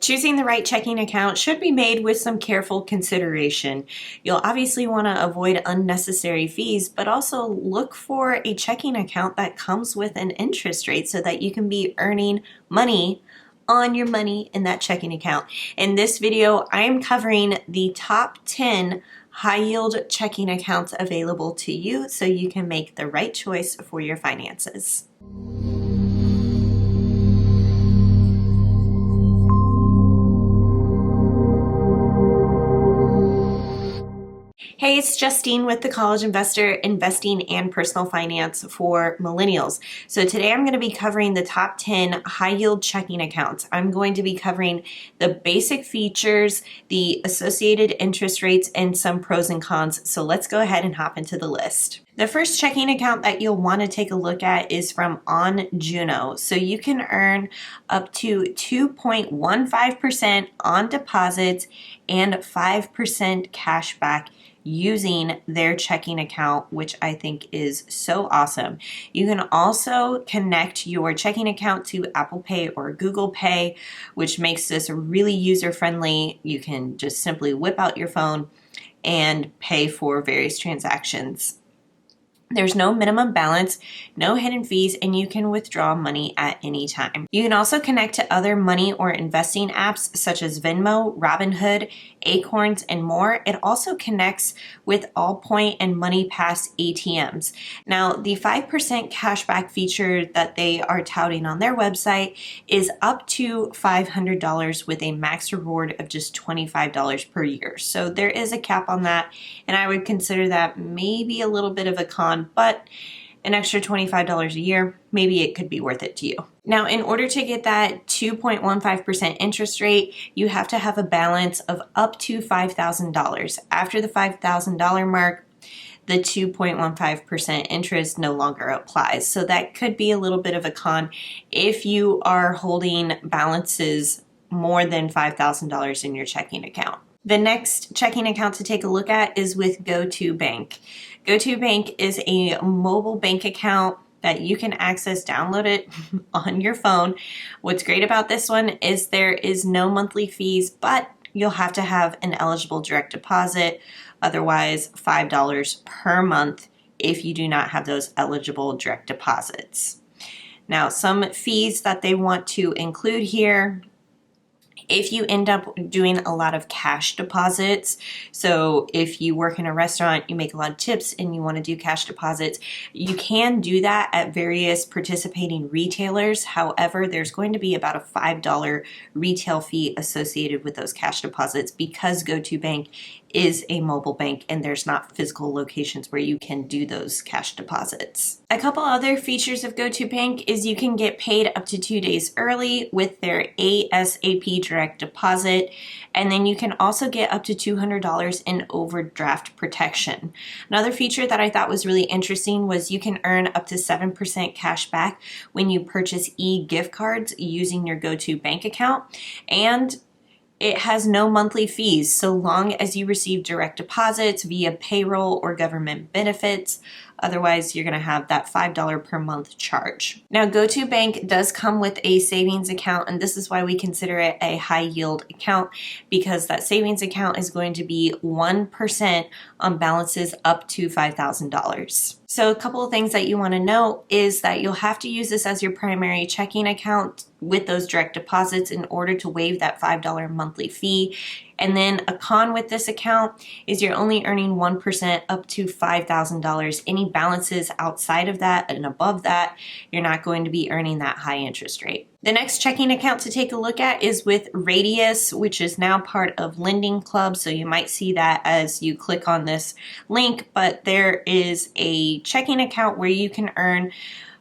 Choosing the right checking account should be made with some careful consideration. You'll obviously want to avoid unnecessary fees, but also look for a checking account that comes with an interest rate so that you can be earning money on your money in that checking account. In this video, I am covering the top 10 high yield checking accounts available to you so you can make the right choice for your finances. Hey, it's Justine with The College Investor, investing and personal finance for millennials. So today I'm going to be covering the top 10 high yield checking accounts. I'm going to be covering the basic features, the associated interest rates, and some pros and cons. So let's go ahead and hop into the list. The first checking account that you'll want to take a look at is from OnJuno. So you can earn up to 2.15% on deposits and 5% cash back using their checking account, which I think is so awesome. You can also connect your checking account to Apple Pay or Google Pay, which makes this really user-friendly. You can just simply whip out your phone and pay for various transactions. There's no minimum balance, no hidden fees, and you can withdraw money at any time. You can also connect to other money or investing apps such as Venmo, Robinhood, Acorns, and more. It also connects with Allpoint and MoneyPass ATMs. Now, the 5% cashback feature that they are touting on their website is up to $500 with a max reward of just $25 per year. So there is a cap on that, and I would consider that maybe a little bit of a con, but an extra $25 a year, maybe it could be worth it to you. Now, in order to get that 2.15% interest rate, you have to have a balance of up to $5,000. After the $5,000 mark, the 2.15% interest no longer applies. So that could be a little bit of a con if you are holding balances more than $5,000 in your checking account. The next checking account to take a look at is with GO2bank. GO2bank is a mobile bank account that you can access, download it on your phone. What's great about this one is there is no monthly fees, but you'll have to have an eligible direct deposit, otherwise $5 per month if you do not have those eligible direct deposits. Now, some fees that they want to include here: if you end up doing a lot of cash deposits, so if you work in a restaurant, you make a lot of tips and you want to do cash deposits, you can do that at various participating retailers. However, there's going to be about a $5 retail fee associated with those cash deposits because GO2bank is a mobile bank and there's not physical locations where you can do those cash deposits. A couple other features of GO2bank is you can get paid up to 2 days early with their ASAP direct deposit, and then you can also get up to $200 in overdraft protection. Another feature that I thought was really interesting was you can earn up to 7% cash back when you purchase e-gift cards using your GO2bank account, and it has no monthly fees so long as you receive direct deposits via payroll or government benefits. Otherwise, you're going to have that $5 per month charge. Now, GO2bank does come with a savings account, and this is why we consider it a high yield account, because that savings account is going to be 1% on balances up to $5,000. So a couple of things that you want to know is that you'll have to use this as your primary checking account with those direct deposits in order to waive that $5 monthly fee. And then a con with this account is you're only earning 1% up to $5,000. Any balances outside of that and above that, you're not going to be earning that high interest rate. The next checking account to take a look at is with Radius, which is now part of Lending Club. So you might see that as you click on this link, but there is a checking account where you can earn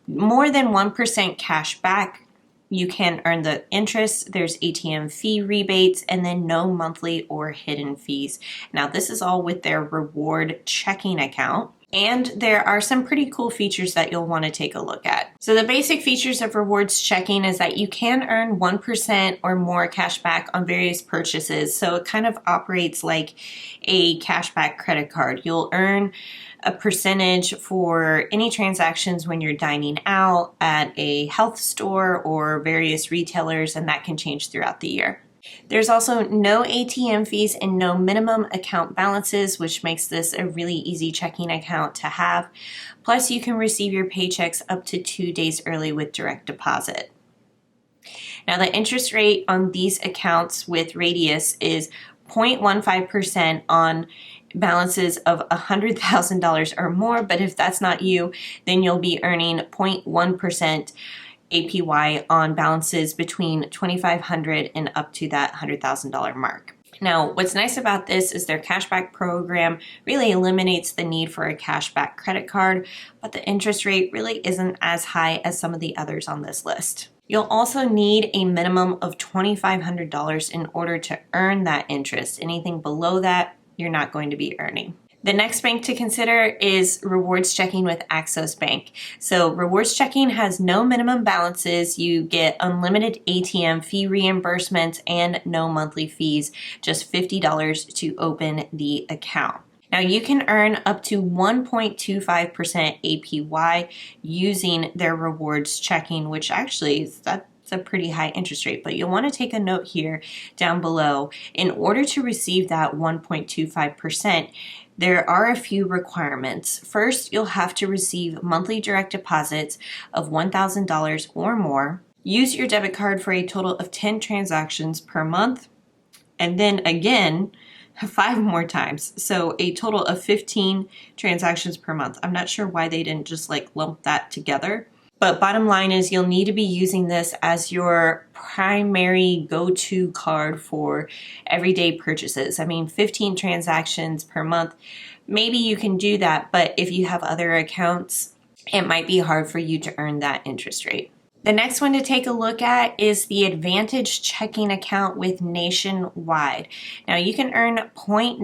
more than 1% cash back. You can earn the interest, there's ATM fee rebates, and then no monthly or hidden fees. Now, this is all with their reward checking account. And there are some pretty cool features that you'll want to take a look at. So the basic features of rewards checking is that you can earn 1% or more cash back on various purchases. So it kind of operates like a cashback credit card. You'll earn a percentage for any transactions when you're dining out at a health store or various retailers, and that can change throughout the year. There's also no ATM fees and no minimum account balances, which makes this a really easy checking account to have. Plus, you can receive your paychecks up to 2 days early with direct deposit. Now, the interest rate on these accounts with Radius is 0.15% on balances of $100,000 or more, but if that's not you, then you'll be earning 0.1% APY on balances between $2,500 and up to that $100,000 mark. Now, what's nice about this is their cashback program really eliminates the need for a cashback credit card, but the interest rate really isn't as high as some of the others on this list. You'll also need a minimum of $2,500 in order to earn that interest. Anything below that, you're not going to be earning. The next bank to consider is Rewards Checking with Axos Bank. So Rewards Checking has no minimum balances. You get unlimited ATM fee reimbursements and no monthly fees, just $50 to open the account. Now you can earn up to 1.25% APY using their Rewards Checking, which actually is a pretty high interest rate, but you'll want to take a note here down below. In order to receive that 1.25%, there are a few requirements. First, you'll have to receive monthly direct deposits of $1,000 or more. Use your debit card for a total of 10 transactions per month, and then again, 5 more times. So a total of 15 transactions per month. I'm not sure why they didn't just lump that together. But bottom line is you'll need to be using this as your primary go-to card for everyday purchases. I mean, 15 transactions per month, maybe you can do that, but if you have other accounts, it might be hard for you to earn that interest rate. The next one to take a look at is the Advantage checking account with Nationwide. Now you can earn 0.9%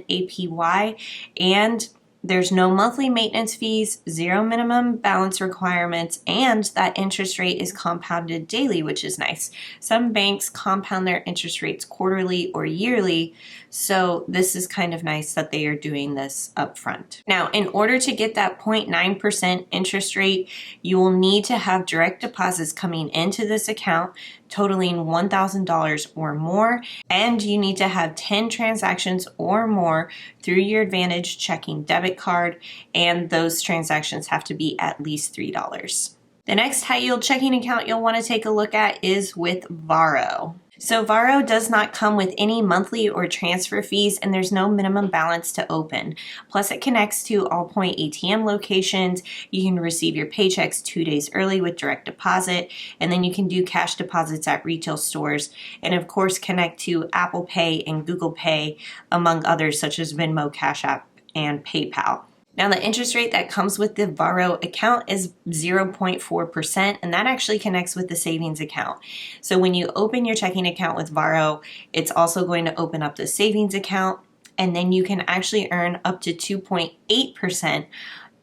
APY, and there's no monthly maintenance fees, 0 minimum balance requirements, and that interest rate is compounded daily, which is nice. Some banks compound their interest rates quarterly or yearly, so this is kind of nice that they are doing this upfront. Now, in order to get that 0.9% interest rate, you will need to have direct deposits coming into this account totaling $1,000 or more, and you need to have 10 transactions or more through your Advantage checking debit card, and those transactions have to be at least $3. The next high yield checking account you'll want to take a look at is with Varo. So Varo does not come with any monthly or transfer fees, and there's no minimum balance to open. Plus, it connects to Allpoint ATM locations. You can receive your paychecks 2 days early with direct deposit, and then you can do cash deposits at retail stores, and of course connect to Apple Pay and Google Pay, among others such as Venmo, Cash App, and PayPal. Now, the interest rate that comes with the Varo account is 0.4%, and that actually connects with the savings account. So when you open your checking account with Varo, it's also going to open up the savings account, and then you can actually earn up to 2.8%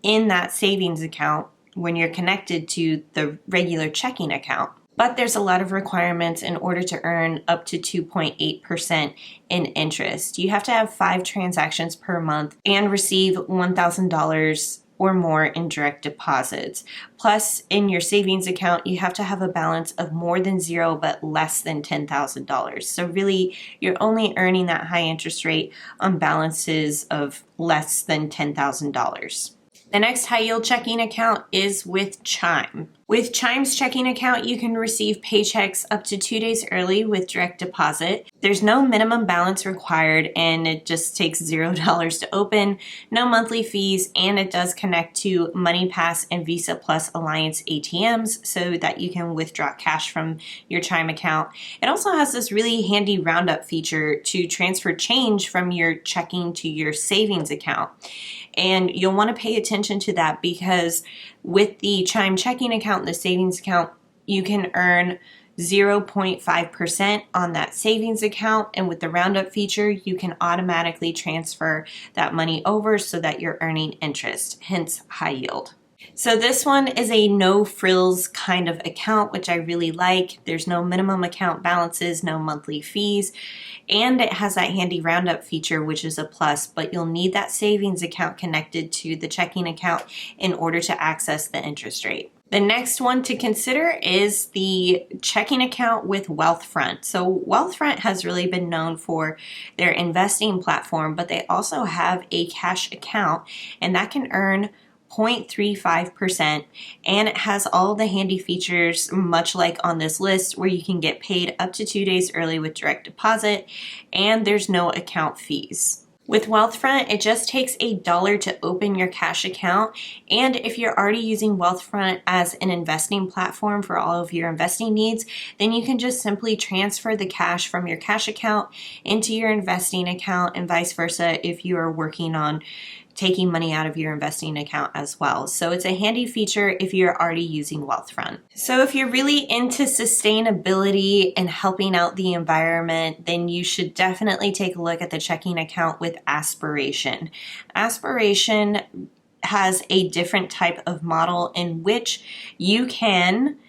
in that savings account when you're connected to the regular checking account. But there's a lot of requirements in order to earn up to 2.8% in interest. You have to have 5 transactions per month and receive $1,000 or more in direct deposits. Plus, in your savings account, you have to have a balance of more than 0 but less than $10,000. So really, you're only earning that high interest rate on balances of less than $10,000. The next high yield checking account is with Chime. With Chime's checking account, you can receive paychecks up to 2 days early with direct deposit. There's no minimum balance required, and it just takes $0 to open, no monthly fees, and it does connect to MoneyPass and Visa Plus Alliance ATMs so that you can withdraw cash from your Chime account. It also has this really handy roundup feature to transfer change from your checking to your savings account. And you'll want to pay attention to that because with the Chime checking account and the savings account, you can earn 0.5% on that savings account. And with the roundup feature, you can automatically transfer that money over so that you're earning interest, hence high yield. So this one is a no frills kind of account, which I really like. There's no minimum account balances, no monthly fees, and it has that handy roundup feature, which is a plus, but you'll need that savings account connected to the checking account in order to access the interest rate. The next one to consider is the checking account with Wealthfront. So Wealthfront has really been known for their investing platform, but they also have a cash account, and that can earn 0.35%, and it has all the handy features much like on this list, where you can get paid up to 2 days early with direct deposit, and there's no account fees. With Wealthfront, it just takes $1 to open your cash account, and if you're already using Wealthfront as an investing platform for all of your investing needs, then you can just simply transfer the cash from your cash account into your investing account, and vice versa if you are working on taking money out of your investing account as well. So it's a handy feature if you're already using Wealthfront. So if you're really into sustainability and helping out the environment, then you should definitely take a look at the checking account with Aspiration. Aspiration has a different type of model in which you can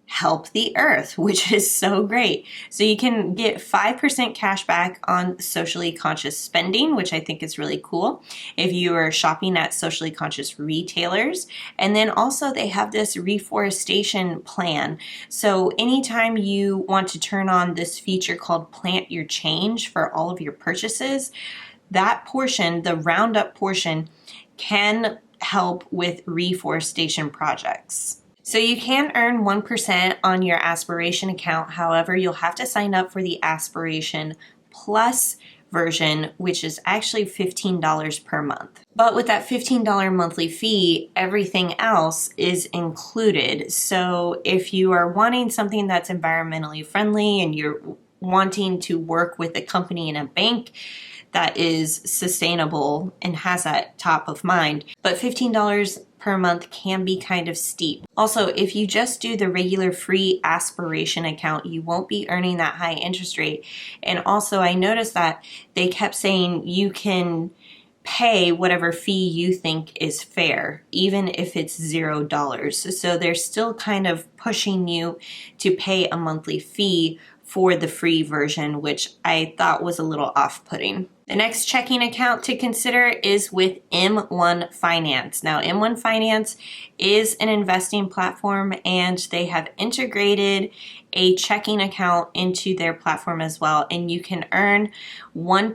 help the earth, which is so great. So you can get 5% cash back on socially conscious spending, which I think is really cool if you are shopping at socially conscious retailers. And then also they have this reforestation plan. So anytime you want to turn on this feature called Plant Your Change for all of your purchases, that portion, the roundup portion, can help with reforestation projects. So you can earn 1% on your Aspiration account. However, you'll have to sign up for the Aspiration Plus version, which is actually $15 per month. But with that $15 monthly fee, everything else is included. So if you are wanting something that's environmentally friendly and you're wanting to work with a company and a bank that is sustainable and has that top of mind, but $15 per month can be kind of steep. Also, if you just do the regular free Aspiration account, you won't be earning that high interest rate. And also, I noticed that they kept saying you can pay whatever fee you think is fair, even if it's $0. So they're still kind of pushing you to pay a monthly fee for the free version, which I thought was a little off-putting. The next checking account to consider is with M1 Finance. Now, M1 Finance is an investing platform, and they have integrated a checking account into their platform as well, and you can earn 1%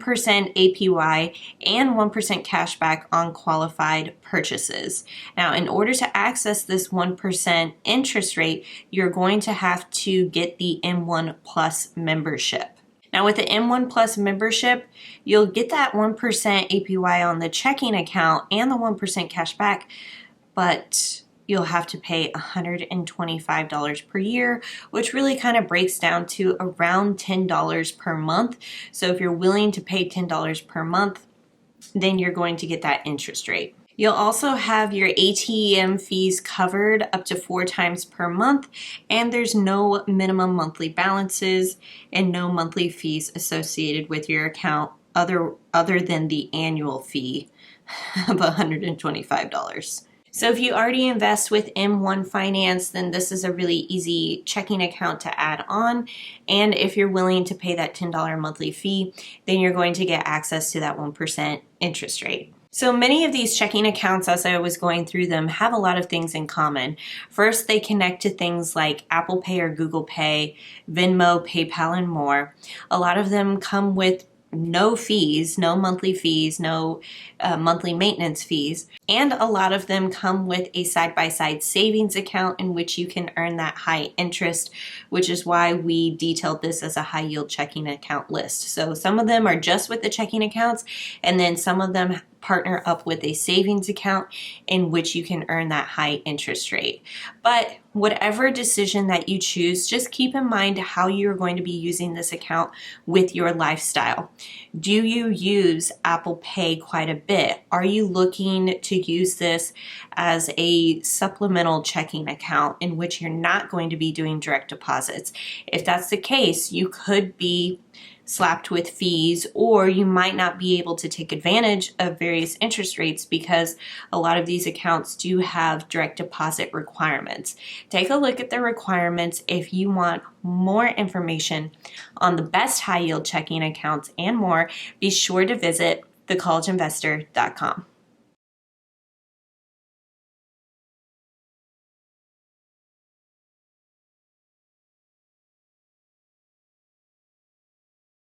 APY and 1% cash back on qualified purchases. Now, in order to access this 1% interest rate, you're going to have to get the M1 Plus membership. Now with the M1 Plus membership, you'll get that 1% APY on the checking account and the 1% cash back, but you'll have to pay $125 per year, which really kind of breaks down to around $10 per month. So if you're willing to pay $10 per month, then you're going to get that interest rate. You'll also have your ATM fees covered up to 4 times per month, and there's no minimum monthly balances and no monthly fees associated with your account other than the annual fee of $125. So if you already invest with M1 Finance, then this is a really easy checking account to add on. And if you're willing to pay that $10 monthly fee, then you're going to get access to that 1% interest rate. So many of these checking accounts, as I was going through them, have a lot of things in common. First, they connect to things like Apple Pay or Google Pay, Venmo, PayPal, and more. A lot of them come with no fees, no monthly fees, no monthly maintenance fees. And a lot of them come with a side-by-side savings account in which you can earn that high interest, which is why we detailed this as a high yield checking account list. So some of them are just with the checking accounts, and then some of them partner up with a savings account in which you can earn that high interest rate. But whatever decision that you choose, just keep in mind how you're going to be using this account with your lifestyle. Do you use Apple Pay quite a bit? Are you looking to use this as a supplemental checking account in which you're not going to be doing direct deposits? If that's the case, you could be slapped with fees, or you might not be able to take advantage of various interest rates because a lot of these accounts do have direct deposit requirements. Take a look at the requirements. If you want more information on the best high yield checking accounts and more, be sure to visit thecollegeinvestor.com.